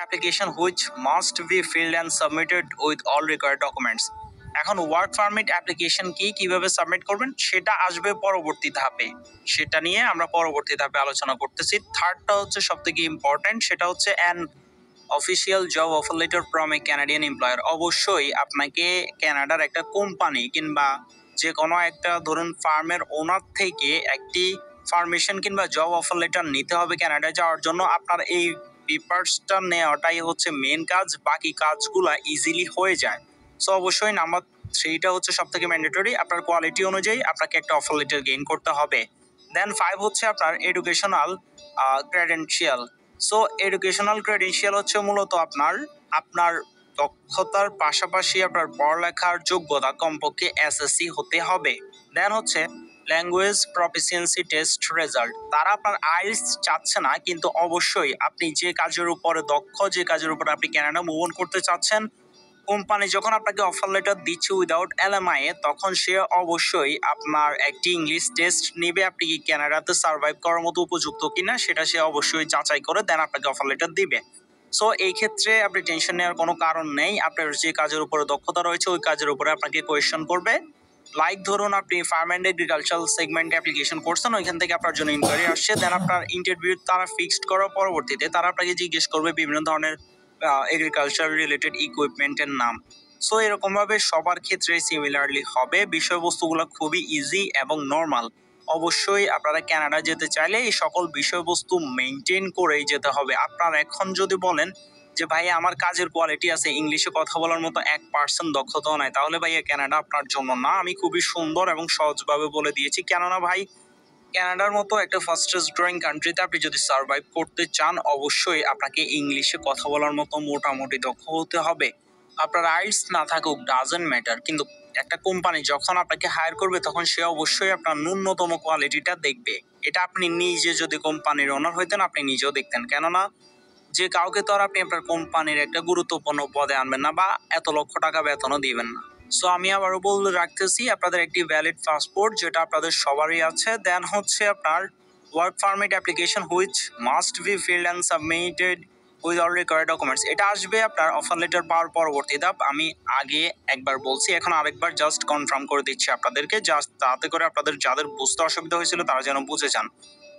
application which must be filled and submitted with all required documents. এখন work permit application কি, কিভাবে submit করবেন সেটা আসবে পরবর্তী ধাপে, সেটা নিয়ে আমরা পরবর্তী ধাপে আলোচনা করতেছি। থার্ডটা হচ্ছে সবথেকে ইম্পর্টেন্ট, সেটা হচ্ছে an official job offer letter from a Canadian employer. অবশ্যই আপনাকে কানাডার একটা কোম্পানি কিংবা যে কোনো একটা ধরুন ফার্মের ওনার থেকে একটি পারমিশন কিংবা জব অফার লেটার নিতে হবে কানাডায় যাওয়ার জন্য। আপনার এই পেপারসটা নেওয়াটাই হচ্ছে মেন কাজ, বাকি কাজগুলা ইজিলি হয়ে যায়। সো অবশ্যই নাম্বার 3টা হচ্ছে সব থেকে ম্যান্ডেটরি, আপনার কোয়ালিটি অনুযায়ী আপনাকে একটা অফার লেটার গেইন করতে হবে। দেন 5 হচ্ছে আপনার educational credential. So educational credential হচ্ছে মূলত আপনার দক্ষতার পাশাপাশি আপনার পড়ালেখার যোগ্যতা কমপক্ষে এসএসসি হতে হবে। দেন হচ্ছে ল্যাঙ্গুয়েজ প্রফিসিয়েন্সি টেস্ট রেজাল্ট। তারা আপনার আইএলটিএস চাচ্ছে না, কিন্তু অবশ্যই আপনি যে কাজের উপরে দক্ষ, যে কাজের উপরে আপনি কানাডা মুভ অন করতে চাচ্ছেন, কোম্পানি যখন আপনাকে অফার লেটার দিচ্ছে উইদাউট এলএমআই এ, তখন সে অবশ্যই আপনার একটি ইংলিশ টেস্ট নেবে, আপনি কি কানাডাতে সার্ভাইভ করার মতো উপযুক্ত কিনা সেটা সে অবশ্যই যাচাই করে দেন আপনাকে অফার লেটার দিবে। সো এই ক্ষেত্রে আপনি টেনশন নেওয়ার কোনো কারণ নেই, আপনার যে কাজের উপরে দক্ষতা রয়েছে ওই কাজের উপরে আপনাকে কোয়েশ্চেন করবে। লাইক ধরুন আপনি farm and agricultural segment application করছেন, ওইখান থেকে আপনার জন্য ইনকোয়ারি আসছে, দেন আপনার ইন্টারভিউ তারা ফিক্সড করার পরবর্তীতে তারা আপনাকে জিজ্ঞেস করবে বিভিন্ন ধরনের এগ্রিকালচার রিলেটেড ইকুইপমেন্টের নাম। সো এরকমভাবে সবার ক্ষেত্রে সিমিলারলি হবে, বিষয়বস্তুগুলো খুবই ইজি এবং নর্মাল। অবশ্যই আপনারা কানাডা যেতে চাইলে এই সকল বিষয়বস্তু মেনটেন করেই যেতে হবে। আপনার এখন যদি বলেন যে ভাই আমার কাজের কোয়ালিটি আছে, ইংলিশে কথা বলার মতো 1% দক্ষতাও নাই, তাহলে ভাইয়া কানাডা আপনার জন্য না। আমি খুবই সুন্দর এবং সহজভাবে বলে দিয়েছি, কেননা ভাই কানাডার মতো একটা ফাস্টেস্ট গ্রোয়িং কান্ট্রিতে আপনি যদি সার্ভাইভ করতে চান, অবশ্যই আপনাকে ইংলিশে কথা বলার মতো মোটামুটি দক্ষ হতে হবে। আপনার আইএলটিএস না থাকুক ডাজন্ট ম্যাটার, কিন্তু একটা কোম্পানি যখন আপনাকে হায়ার করবে তখন সে অবশ্যই আপনার ন্যূনতম কোয়ালিটিটা দেখবে। এটা আপনি নিজে যদি কোম্পানির ওনার হইতেন আপনি নিজেও দেখতেন, কেননা যে কাউকে তো আর আপনি আপনার কোম্পানির একটা গুরুত্বপূর্ণ পদে আনবেন না বা এত লক্ষ টাকা বেতনও দিবেন না। সো আমি আবারও বলে রাখতেছি, আপনাদের একটি ভ্যালিড পাসপোর্ট যেটা আপনাদের সবারই আছে, দেন হচ্ছে আপনার work permit application which must be field and submitted with all required documents. এটা আসবে আপনার অফার লেটার পাওয়ার পরবর্তী ধাপ। আমি আগে একবার বলছি, এখন আরেকবার জাস্ট কনফার্ম করে দিচ্ছি আপনাদেরকে, জাস্ট তাতে করে আপনাদের যাদের বুঝতে অসুবিধা হয়েছিল তারা যেন বুঝে যান।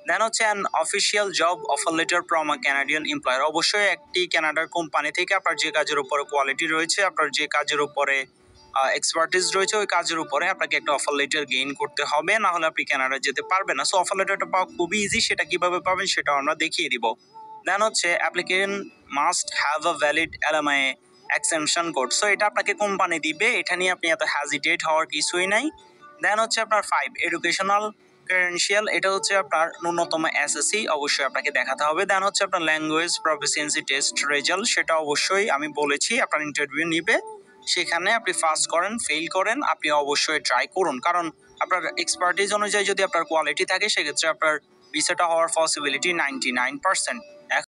দেন হচ্ছে an official job offer letter from a Canadian employer. অবশ্যই একটি কানাডার কোম্পানি থেকে আপনার যে কাজের উপরে কোয়ালিটি রয়েছে, আপনার যে কাজের উপরে এক্সপার্টিস রয়েছে, ওই কাজের উপরে আপনাকে একটা অফার লেটার গেইন করতে হবে, না হলে আপনি কানাডা যেতে পারবেন না। সো অফার লেটারটা পাওয়া খুবই ইজি, সেটা কিভাবে পাবেন সেটাও আমরা দেখিয়ে দিব। দেন হচ্ছে applicant must have a valid LMI exemption code. So এটা আপনাকে কোম্পানি দিবে, এটা নিয়ে আপনি এত হ্যাজিটেট হওয়ার কিছুই নাই। দেন হচ্ছে আপনার 5 এডুকেশনাল ক্রেডেনশিয়াল। এটা হচ্ছে আপনার ন্যূনতম এসএসসি অবশ্যই আপনাকে দেখাতে হবে। দেন হচ্ছে আপনার ল্যাঙ্গুয়েজ প্রফিসিয়েন্সি টেস্ট রেজাল্ট, সেটা অবশ্যই আমি বলেছি আপনার ইন্টারভিউ নিবে, সেখানে আপনি পাস করেন ফেল করেন আপনি অবশ্যই ট্রাই করুন, কারণ আপনার এক্সপার্টিজ অনুযায়ী যদি আপনার কোয়ালিটি থাকে সেক্ষেত্রে আপনার ভিসাটা হওয়ার পসিবিলিটি 99%।